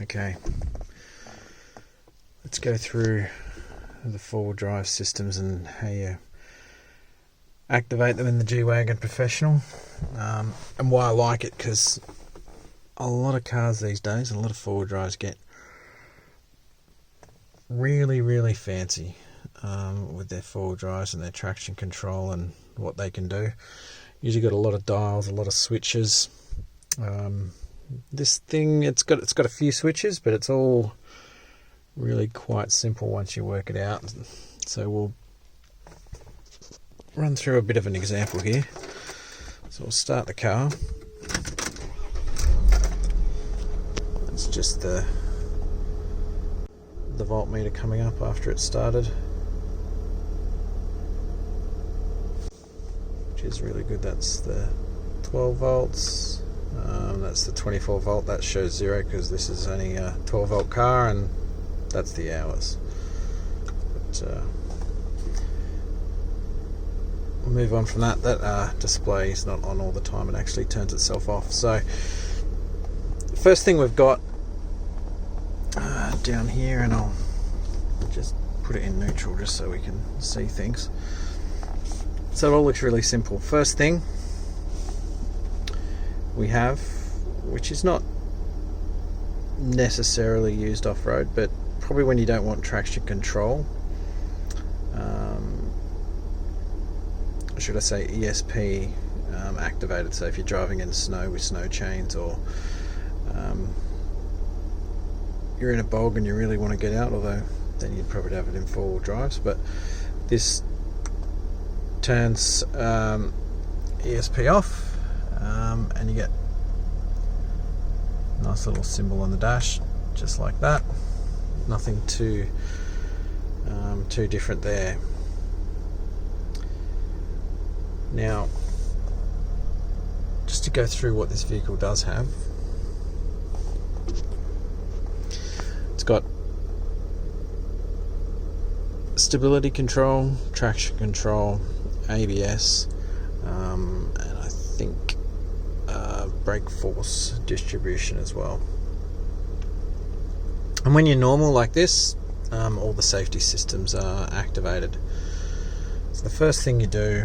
Okay, let's go through the four-wheel drive systems and how you activate them in the G-Wagon Professional, and why I like it, because a lot of cars these days, a lot of four-wheel drives get really fancy with their four-wheel drives and their traction control and what they can do. Usually got a lot of dials, a lot of switches. This thing, it's got a few switches, but it's all really quite simple once you work it out. So we'll run through a bit of an example here. So we'll start the car. It's just the voltmeter coming up after it started, which is really good. That's the 12 volts. That's the 24 volt. That shows 0 because this is only a 12 volt car, and that's the hours. But we'll move on from that. That display is not on all the time. It actually turns itself off. So the first thing we've got down here, and I'll just put it in neutral just so we can see things. So it all looks really simple. First thing we have, which is not necessarily used off-road, but probably when you don't want traction control, should I say ESP activated. So if you're driving in snow with snow chains, or you're in a bog and you really want to get out, although then you'd probably have it in four-wheel drives, but this turns ESP off, and you get a nice little symbol on the dash, just like that. Nothing too different there. Now, just to go through what this vehicle does have, it's got stability control, traction control, ABS, and I think brake force distribution as well. And when you're normal like this, all the safety systems are activated. So the first thing you do,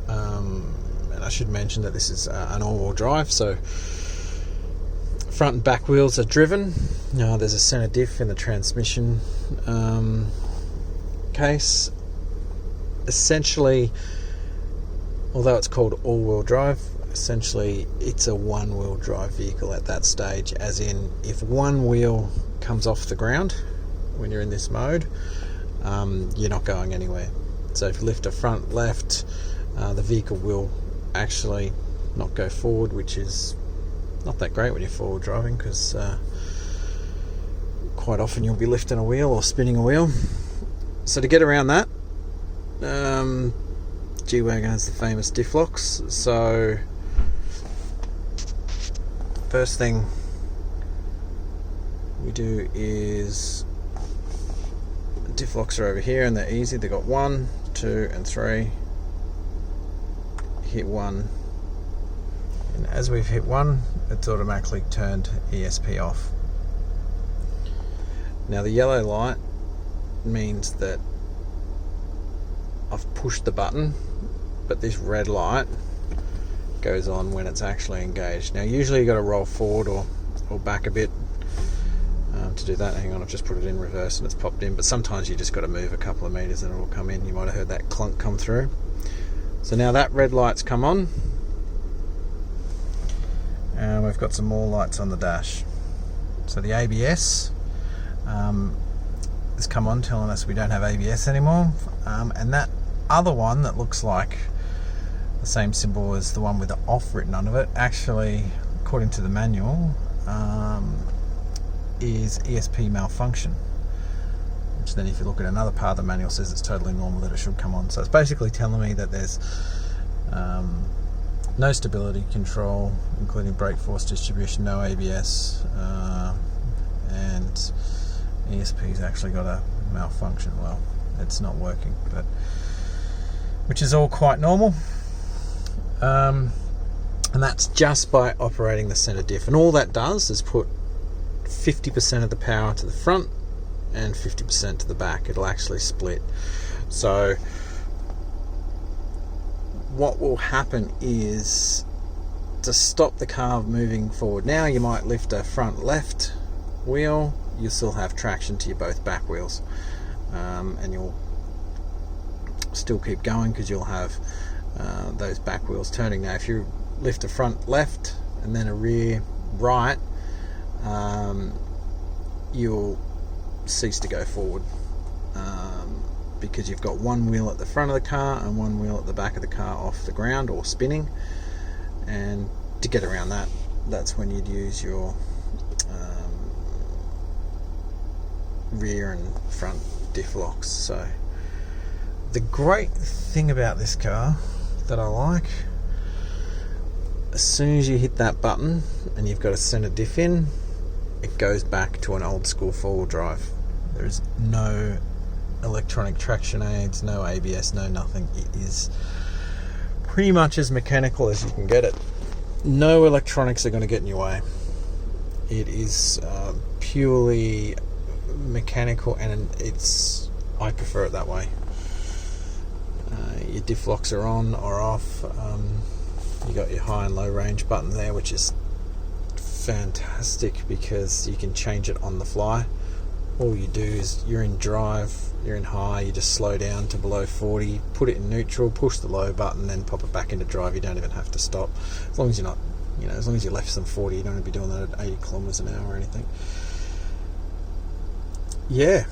and I should mention that this is an all-wheel drive, so front and back wheels are driven. There's a center diff in the transmission case. Essentially, although it's called all-wheel drive, essentially it's a one-wheel drive vehicle at that stage, as in if one wheel comes off the ground when you're in this mode, you're not going anywhere. So if you lift a front left, the vehicle will actually not go forward, which is not that great when you're forward driving, because quite often you'll be lifting a wheel or spinning a wheel. So to get around that, G-Wagon has the famous diff locks. So first thing we do is, diff locks are over here and they're easy. They've got 1, 2 and 3. Hit 1, and as we've hit 1, it's automatically turned ESP off. Now the yellow light means that I've pushed the button, but this red light goes on when it's actually engaged. Now usually you've got to roll forward or back a bit to do that. Hang on, I've just put it in reverse and it's popped in, but sometimes you just got to move a couple of meters and it will come in. You might have heard that clunk come through. So now that red light's come on, and we've got some more lights on the dash. So the ABS has come on, telling us we don't have ABS anymore, and that other one that looks like the same symbol as the one with the off written under it, actually, according to the manual, is ESP malfunction, which then if you look at another part of the manual says it's totally normal, that it should come on. So it's basically telling me that there's no stability control, including brake force distribution, no ABS, and ESP's actually got a malfunction. Well, it's not working, but which is all quite normal. And that's just by operating the centre diff. And all that does is put 50% of the power to the front and 50% to the back. It'll actually split. So what will happen is, to stop the car moving forward now, you might lift a front left wheel, you'll still have traction to your both back wheels, and you'll still keep going because you'll have those back wheels turning. Now if you lift a front left and then a rear right, you'll cease to go forward, because you've got one wheel at the front of the car and one wheel at the back of the car off the ground or spinning. And to get around that, that's when you'd use your rear and front diff locks. So the great thing about this car that I like, as soon as you hit that button and you've got a centre diff in, it goes back to an old school four-wheel drive. There is no electronic traction aids, no ABS, no nothing. It is pretty much as mechanical as you can get it. No electronics are going to get in your way. It is purely mechanical, and I prefer it that way. Your diff locks are on or off. You got your high and low range button there, which is fantastic because you can change it on the fly. All you do is, you're in drive, you're in high, you just slow down to below 40, put it in neutral, push the low button, then pop it back into drive. You don't even have to stop, as long as you're not, as long as you're less than 40, you don't want to be doing that at 80 kilometers an hour or anything. Yeah,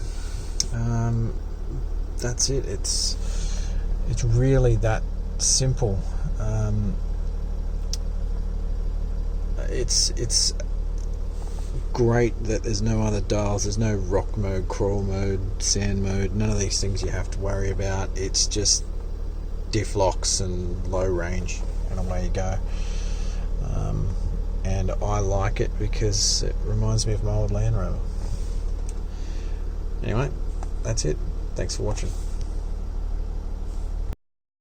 that's it. It's really that simple. It's great that there's no other dials. There's no rock mode, crawl mode, sand mode, none of these things you have to worry about. It's just diff locks and low range, and away you go. And I like it because it reminds me of my old Land Rover. Anyway, that's it. Thanks for watching.